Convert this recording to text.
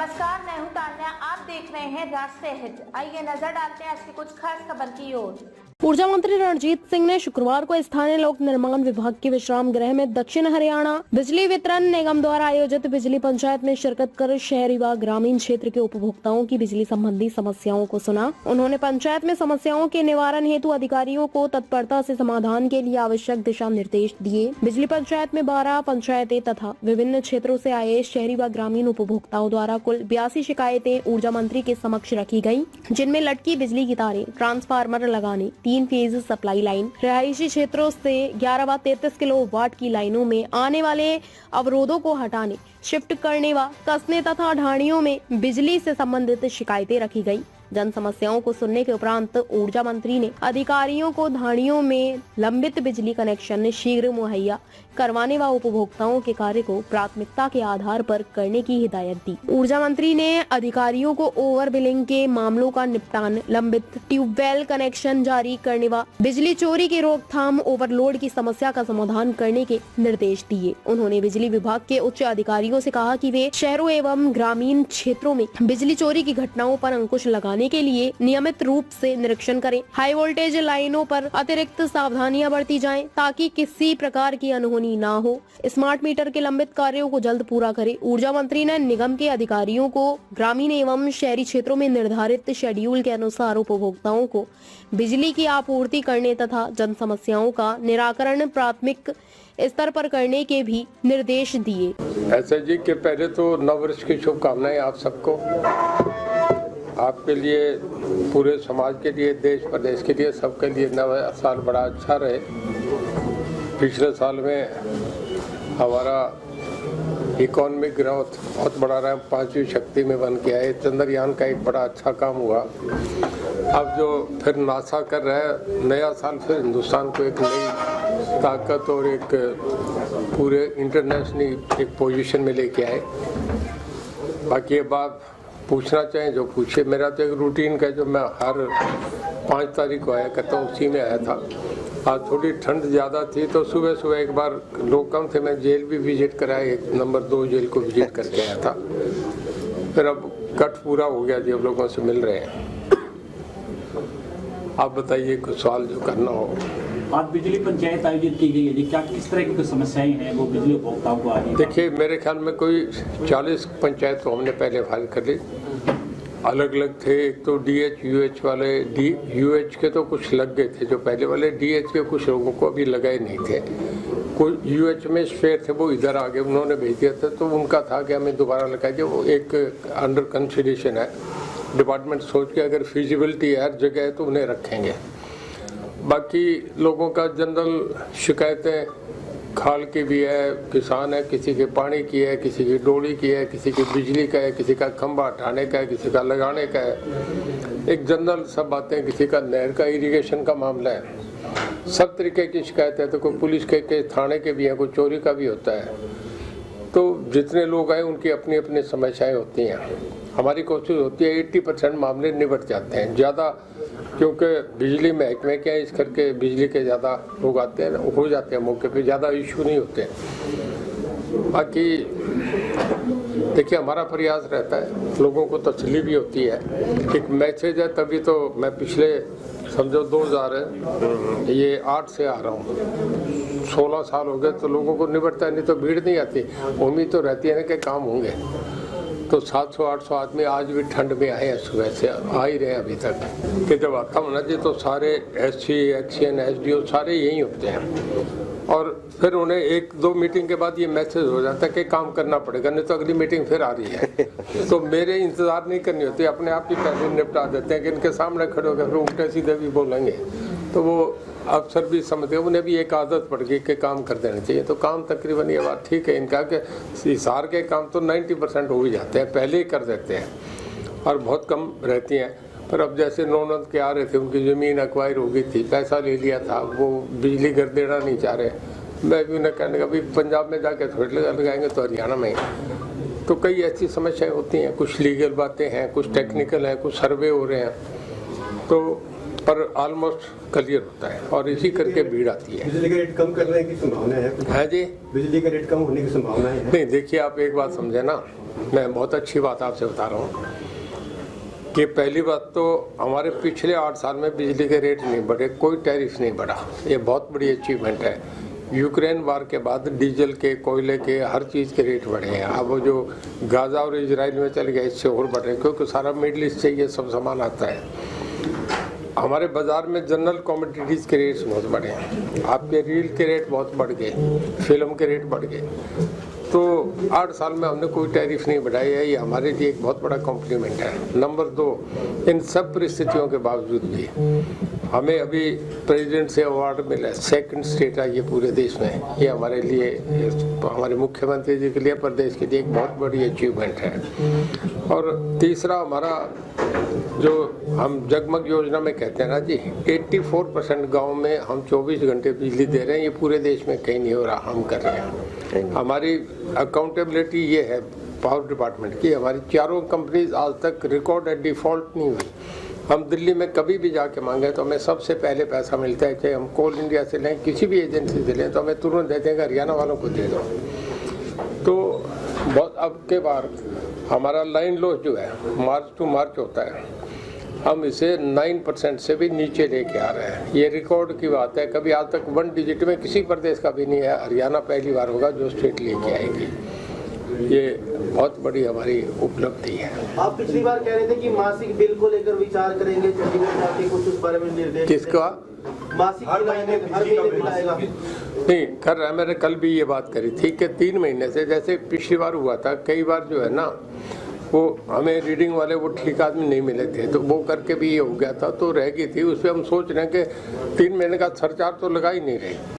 नमस्कार, मैं हूं तान्या। आप देख रहे हैं राष्ट्रीय हित। आइए नजर डालते हैं आज की कुछ खास खबर की ओर। ऊर्जा मंत्री रणजीत सिंह ने शुक्रवार को स्थानीय लोक निर्माण विभाग के विश्राम गृह में दक्षिण हरियाणा बिजली वितरण निगम द्वारा आयोजित बिजली पंचायत में शिरकत कर शहरी व ग्रामीण क्षेत्र के उपभोक्ताओं की बिजली संबंधी समस्याओं को सुना। उन्होंने पंचायत में समस्याओं के निवारण हेतु अधिकारियों को तत्परता से समाधान के लिए आवश्यक दिशा निर्देश दिए। बिजली पंचायत में 12 पंचायतें तथा विभिन्न क्षेत्रों से आए शहरी व ग्रामीण उपभोक्ताओं द्वारा कुल 82 शिकायतें ऊर्जा मंत्री के समक्ष रखी गयी, जिनमें लटकी बिजली की तारें, ट्रांसफार्मर लगाने, 3 फेज सप्लाई लाइन, रहायशी क्षेत्रों से 11 व 33 किलोवाट की लाइनों में आने वाले अवरोधों को हटाने, शिफ्ट करने व कसने तथा ढाणियों में बिजली से संबंधित शिकायतें रखी गयी। जन समस्याओं को सुनने के उपरांत ऊर्जा मंत्री ने अधिकारियों को ढाणियों में लंबित बिजली कनेक्शन शीघ्र मुहैया करवाने व उपभोक्ताओं के कार्य को प्राथमिकता के आधार पर करने की हिदायत दी। ऊर्जा मंत्री ने अधिकारियों को ओवर बिलिंग के मामलों का निपटान, लंबित ट्यूबवेल कनेक्शन जारी करने व बिजली चोरी की रोकथाम, ओवरलोड की समस्या का समाधान करने के निर्देश दिए। उन्होंने बिजली विभाग के उच्च अधिकारियों से कहा कि वे शहरों एवं ग्रामीण क्षेत्रों में बिजली चोरी की घटनाओं पर अंकुश लगाने के लिए नियमित रूप से निरीक्षण करें। हाई वोल्टेज लाइनों पर अतिरिक्त सावधानियां बरती जाएं ताकि किसी प्रकार की अनहोनी ना हो। स्मार्ट मीटर के लंबित कार्यों को जल्द पूरा करें। ऊर्जा मंत्री ने निगम के अधिकारियों को ग्रामीण एवं शहरी क्षेत्रों में निर्धारित शेड्यूल के अनुसार उपभोक्ताओं को बिजली की आपूर्ति करने तथा जन समस्याओं का निराकरण प्राथमिक स्तर पर करने के भी निर्देश दिए। ऐसे जी के पहले तो नववर्ष की शुभकामनाएं आप सबको, आपके लिए, पूरे समाज के लिए, देश प्रदेश के लिए, सबके लिए नया साल बड़ा अच्छा रहे। पिछले साल में हमारा इकोनॉमिक ग्रोथ बहुत बड़ा रहा, 5वीं शक्ति में बन के आए। चंद्रयान का एक बड़ा अच्छा काम हुआ। अब जो फिर नासा कर रहा है, नया साल फिर हिंदुस्तान को एक नई ताकत और एक पूरे इंटरनेशनल एक पोजीशन में लेके आए। बाकी अब आप पूछना चाहें जो पूछे। मेरा तो एक रूटीन का जो मैं हर 5 तारीख को आया करता हूँ, उसी में आया था। आज थोड़ी ठंड ज़्यादा थी तो सुबह सुबह एक बार लोग कम थे, मैं जेल भी विजिट कराया, 1 नंबर 2 जेल को विजिट करके आया था। फिर अब कट पूरा हो गया जी, अब लोगों से मिल रहे हैं। आप बताइए कुछ सवाल जो करना हो। आज बिजली पंचायत आयोजित की गई है जी, क्या किस तरह की समस्याएं हैं वो बिजली उपभोक्ताओं को आ रही है? देखिए, मेरे ख्याल में कोई 40 पंचायत को हमने पहले फाइल कर ली। अलग अलग थे। एक तो DH UH वाले, UH के तो कुछ लग गए थे जो पहले वाले, DH के कुछ लोगों को अभी लगाए नहीं थे। कुछ UH में स्पेयर थे, वो इधर आ गए, उन्होंने भेज दिया था, तो उनका था कि हमें दोबारा लगाइए। वो एक अंडर कंसिडरेशन है। डिपार्टमेंट सोच के अगर फिजिबिलिटी है हर जगह है तो उन्हें रखेंगे। बाकी लोगों का जनरल शिकायतें खाल की भी है, किसान है, किसी के पानी की है, किसी की डोली की है, किसी की बिजली का है, किसी का खंभा हटाने का है, किसी का लगाने का है। एक जनरल सब बातें, किसी का नहर का इरिगेशन का मामला है। सब तरीके की शिकायत है। तो कोई पुलिस के थाने के भी हैं, कोई चोरी का भी होता है। तो जितने लोग आए उनकी अपनी अपनी समस्याएं होती हैं। हमारी कोशिश होती है 80% मामले निपट जाते हैं। ज़्यादा क्योंकि बिजली महकमे के इस करके बिजली के ज़्यादा लोग आते हैं, हो जाते हैं मौके पे, ज़्यादा इशू नहीं होते। बाकी देखिए, हमारा प्रयास रहता है, लोगों को तसल्ली भी होती है। एक मैसेज है, तभी तो मैं पिछले समझो 2008 से आ रहा हूँ, 16 साल हो गए, तो लोगों को निपटता है। नहीं तो भीड़ नहीं आती, उम्मीद तो रहती है ना कि काम होंगे। तो 700-800 आदमी आज भी ठंड में आए हैं, सुबह से आ ही रहे हैं अभी तक। कि जब आता होना चाहिए तो सारे SC, एक्शन, SDO सारे यही होते हैं। और फिर उन्हें 1-2 मीटिंग के बाद ये मैसेज हो जाता है कि काम करना पड़ेगा, नहीं तो अगली मीटिंग फिर आ रही है। तो मेरे इंतज़ार नहीं करनी होती, अपने आप ही पहले निपटा देते हैं कि इनके सामने खड़े होकर फिर उल्टे सीधे भी बोलेंगे। तो वो अफसर भी समझते हैं, उन्हें भी एक आदत पड़ गई कि काम कर देना चाहिए। तो काम तकरीबन ये बात ठीक है इनका कि हिसार के काम तो 90% हो ही जाते हैं, पहले ही कर देते हैं, और बहुत कम रहती हैं। पर अब जैसे नौनद के आ रहे थे, उनकी ज़मीन एक्वायर हो गई थी, पैसा ले लिया था, वो बिजली घर देना नहीं चाह रहे। मैं भी उन्हें कहने का भी पंजाब में जाके थोड़ी लगाएंगे तो हरियाणा में। तो कई ऐसी समस्याएँ होती हैं, कुछ लीगल बातें हैं, कुछ टेक्निकल हैं, कुछ सर्वे हो रहे हैं, तो पर ऑलमोस्ट क्लियर होता है। और इसी करके भीड़ आती है। बिजली का रेट कम करने की संभावना है? है जी, बिजली का रेट कम होने की संभावना है? नहीं, देखिए आप एक बात समझे ना, मैं बहुत अच्छी बात आपसे बता रहा हूँ कि पहली बात तो हमारे पिछले 8 साल में बिजली के रेट नहीं बढ़े, कोई टैरिफ नहीं बढ़ा। ये बहुत बड़ी अचीवमेंट है। यूक्रेन वार के बाद डीजल के, कोयले के, हर चीज़ के रेट बढ़े हैं। अब वो जो गाज़ा और इजराइल में चल गया इससे और बढ़े, क्योंकि सारा मिडल ईस्ट से ये सब सामान आता है। हमारे बाज़ार में जनरल कमोडिटीज़ के रेट्स बहुत बढ़े हैं। आपके रील के रेट बहुत बढ़ गए, फिल्म के रेट बढ़ गए। तो 8 साल में हमने कोई टैरिफ नहीं बढ़ाई है, ये हमारे लिए एक बहुत बड़ा कॉम्प्लीमेंट है। नंबर 2, इन सब परिस्थितियों के बावजूद भी हमें अभी प्रेसिडेंट से अवार्ड मिला, 2nd स्टेट है ये पूरे देश में। ये हमारे लिए, हमारे मुख्यमंत्री जी के लिए, प्रदेश के लिए एक बहुत बड़ी अचीवमेंट है। और तीसरा, हमारा जो हम जगमग योजना में कहते हैं ना जी, 84% गाँव में हम 24 घंटे बिजली दे रहे हैं। ये पूरे देश में कहीं नहीं हो रहा, हम कर रहे हैं। हमारी अकाउंटेबिलिटी ये है पावर डिपार्टमेंट की। हमारी चारों कंपनीज आज तक रिकॉर्ड एट डिफॉल्ट नहीं हुई। हम दिल्ली में कभी भी जाके मांगे तो हमें सबसे पहले पैसा मिलता है। चाहे हम कोल इंडिया से लें, किसी भी एजेंसी से लें, तो हमें तुरंत देते हैं कि हरियाणा वालों को दे दो। तो बहुत अब के बाद हमारा लाइन लॉस जो है मार्च टू मार्च होता है, हम इसे 9% से भी नीचे लेके आ रहे हैं। ये रिकॉर्ड की बात है। कभी आज तक 1 डिजिट में किसी प्रदेश का भी नहीं है। हरियाणा पहली बार होगा जो स्टेट लेके आएगी। ये बहुत बड़ी हमारी उपलब्धि है। आप पिछली बार कह रहे थे कि मासिक बिल को लेकर विचार करेंगे, चंडीगढ़ जाके कुछ उस बारे में निर्देश। किसका? मासिक हर महीने बिल आएगा। नहीं कर रहा है। मैंने कल भी ये बात करी थी कि 3 महीने से, जैसे पिछली बार हुआ था, कई बार जो है ना वो हमें रीडिंग वाले वो ठीक आदमी नहीं मिले थे, तो वो करके भी ये हो गया था, तो रह गई थी। उस पर हम सोच रहे हैं कि 3 महीने का सरचार्ज तो लगा ही नहीं रहे।